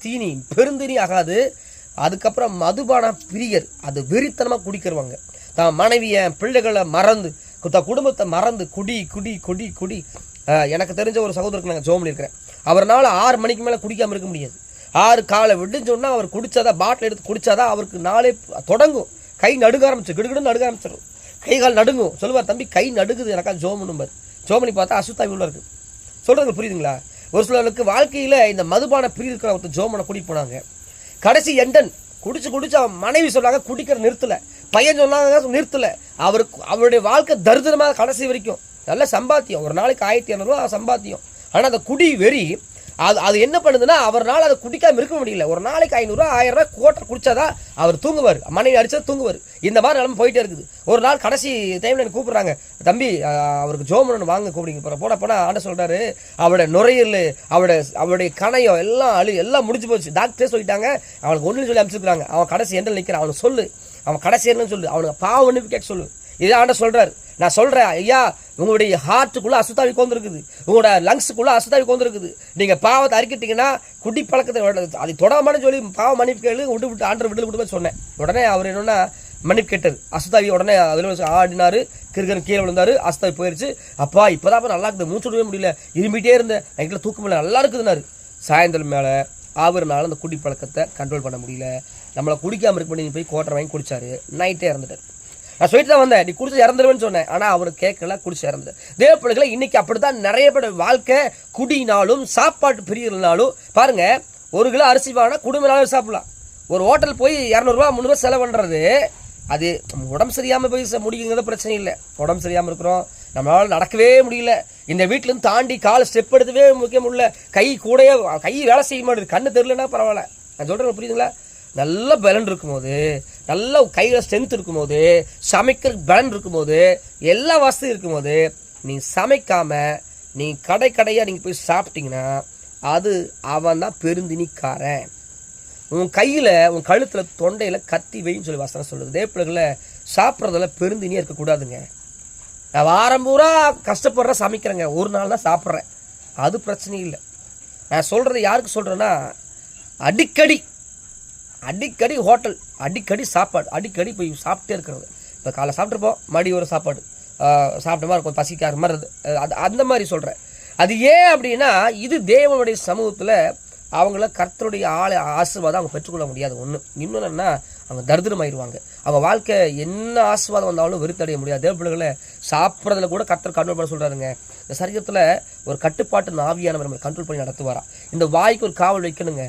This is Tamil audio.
தீனி பெருந்தீனி ஆகாது. அதுக்கப்புறம் மதுபான பிரியர், அது வெறித்தனமாக குடிக்கிறவங்க, தான் மனைவியை பிள்ளைகளை மறந்து தான் குடும்பத்தை மறந்து குடி குடி குடி குடி. எனக்கு தெரிஞ்ச ஒரு சகோதரருக்கு நாங்கள் ஜோம் பண்ணியிருக்கிறேன். அவரால் 6 மணிக்கு மேலே குடிக்காமல் இருக்க முடியாது. 6 காலை விடுஞ்சோன்னா அவர் குடித்தாதான், பாட்டில் எடுத்து குடித்தாதான் அவருக்கு நாளே தொடங்கும். கை நடுங்க ஆரம்பிச்சு, கிடுகிடுன்னு நடுங்க ஆரம்பிச்சிடும், கை கால் நடுங்கும். சொல்லுவார், தம்பி கை நடுக்குது எனக்கா ஜோம் பண்ணும்பார். ஜோம் பண்ணி பார்த்தா அசுத்தாவி உள்ள இருக்குது. சொல்கிறது புரியுதுங்களா? ஒரு சிலருக்கு வாழ்க்கையில் இந்த மதுபான பிரி இருக்கிற ஒருத்தர் ஜோம் பண்ண கூட்டிகிட்டு போனாங்க. கடைசி எண்டன் குடிச்சு அவன் மனைவி சொன்னாங்க குடிக்கிற நிறுத்தலை, பையன் சொன்னாங்க நிறுத்தலை. அவருடைய வாழ்க்கை தரித்திரமாக கடைசி வரைக்கும். நல்ல சம்பாத்தியம், ஒரு நாளைக்கு 1500 ரூபா சம்பாத்தியம். ஆனால் அந்த குடி வெறி அது என்ன பண்ணுதுன்னா, அவரால் அதை குடிக்காமல் இருக்க முடியல. ஒரு நாளைக்கு 500 ரூபா 1000 ரூபா கோட்டை குடிச்சாதான் அவர் தூங்குவார், மனைவி அடிச்சா தூங்குவார். இந்த மாதிரி நிலைமை போயிட்டே இருக்குது. ஒரு நாள் கடைசி டைமில் எனக்கு கூப்பிட்றாங்க, தம்பி அவருக்கு ஜோமனு வாங்க கூப்பிடுங்க. போனா ஆண்ட சொல்கிறாரு, அவருடைய நுரையீரல் அவருடைய கணையம் எல்லாம் முடிஞ்சு போச்சு. டாக்டரே சொல்லிட்டாங்க, அவனுக்கு ஒன்றுன்னு சொல்லி அமைச்சிருக்கிறாங்க. அவன் கடைசி எண்டில் நிற்கிறான். அவனுக்கு சொல்லு, அவன் கடைசி என்னன்னு சொல்லு, அவனுக்கு பாவம் ஒன்று கேட்க சொல்லு. இதே ஆண்ட சொல்கிறாரு. நான் சொல்கிறேன், ஐயா உங்களுடைய ஹார்ட்டுக்குள்ளே அசுத்தாவி கொண்டிருக்குது, உங்களோட லங்ஸுக்குள்ளே அசுத்தாவி கொண்டிருக்குது. நீங்கள் பாவத்தை அறிக்கிட்டீங்கன்னா குடி பழக்கத்தை அதை தொடாமன்னு சொல்லி பாவம் மன்னிப்பு கேளு, விட்டு ஆண்டர் விட்டு விட்டு சொன்னேன். உடனே அவர் என்னன்னா மன்னிப்பு கேட்டார். அசுத்தாவி உடனே அதில் ஆடினார், கிறுக்கன் கீழே விழுந்தார், அசுத்தாவி போயிடுச்சு. அப்பா இப்போதான் நல்லா இருக்குது, மூச்சு விடவே முடியல, இருமிட்டே இருந்தேன், நைட்டில் தூக்கம் இல்லை, நல்லா இருக்குதுன்னாரு. சாயந்தரம் மேலே அவர்னால அந்த குடி பழக்கத்தை கண்ட்ரோல் பண்ண முடியல. நம்மளை குடிக்காமல் இருக்க பண்ணி போய் கோட்டரை வாங்கி குடிச்சாரு, நைட்டே இறந்துட்டார். நான் சொல்லிட்டு தான் வந்தேன், நீ குடிச்சு இறந்துருவேன்னு சொன்னேன். ஆனால் அவர் கேட்கல, குடிச்சு இறந்துட்டார். தேவ பிள்ளைகளை இன்னைக்கு அப்படித்தான் நிறைய பேர் வாழ்க்கை. குடினாலும் சாப்பாட்டு பிரியனாலும் பாருங்க, 1 கிலோ அரிசி வாங்கினா குடும்ப நாளும் சாப்பிடலாம். ஒரு ஹோட்டல் போய் 200 ரூபா 300 ரூபா செலவு பண்ணுறது, அது உடம்பு சரியாமல் போய் முடியுங்கிறது பிரச்சனை இல்லை. உடம்பு சரியாமல் இருக்கிறோம், நம்மளால் நடக்கவே முடியல, இந்த வீட்டிலேருந்து தாண்டி கால் ஸ்டெப் எடுத்துவே முக்கியம் முடியல, கை வேலை செய்ய மாட்டேது, கண்ணு தெரியலன்னா பரவாயில்ல. நான் சொல்கிறேன் புரியுதுங்களா? நல்ல பலன் இருக்கும்போது, நல்ல கையில் ஸ்ட்ரென்த் இருக்கும்போது, சமைக்கிற பலன் இருக்கும்போது, எல்லா வசதியும் இருக்கும்போது, நீ சமைக்காமல் நீ கடையாக நீங்கள் போய் சாப்பிட்டீங்கன்னா அது அவன் தான் பெருந்தினிக்காரன். உன் கையில் உன் கழுத்தில் தொண்டையில் கத்தி வைன்னு சொல்லி வசனம் சொல்லுது. இதே பிள்ளைகளை சாப்பிட்றதுல பெருந்தினியாக இருக்கக்கூடாதுங்க. நான் வாரம் பூரா கஷ்டப்படுற சமைக்கிறேங்க, ஒரு நாள் தான் சாப்பிட்றேன், அது பிரச்சனை இல்லை. நான் சொல்கிறது யாருக்கு சொல்கிறேன்னா, அடிக்கடி ஹோட்டல், அடிக்கடி சாப்பாடு, அடிக்கடி போய் சாப்பிட்டே இருக்கிறது. இப்போ காலை சாப்பிட்ருப்போம், மறுபடியும் ஒரு சாப்பாடு சாப்பிட்ட மாதிரி இருக்கும், பசிக்கார மாதிரி அது அந்த மாதிரி சொல்கிறேன். அது ஏன் அப்படின்னா, இது தேவனுடைய சமூகத்தில் அவங்கள கர்த்தருடைய ஆசீர்வாதம் அவங்க பெற்றுக்கொள்ள முடியாது. இன்னொன்று என்னன்னா, அவங்க தரித்திரமாயிருவாங்க. அவங்க வாழ்க்கை என்ன ஆசீர்வாதம் வந்தாலும் வெறுத்தடைய முடியாது. தேவ பிள்ளைகளை சாப்பிட்றதுல கூட கர்த்தர் கண்ட்ரோல் பண்ண சொல்கிறாருங்க. இந்த சரீரத்தில் ஒரு கட்டுப்பாட்டு ஆவியானவர் நம்மளை கண்ட்ரோல் பண்ணி நடத்துவாரா. இந்த வாய்க்கு ஒரு காவல் வைக்கணுங்க.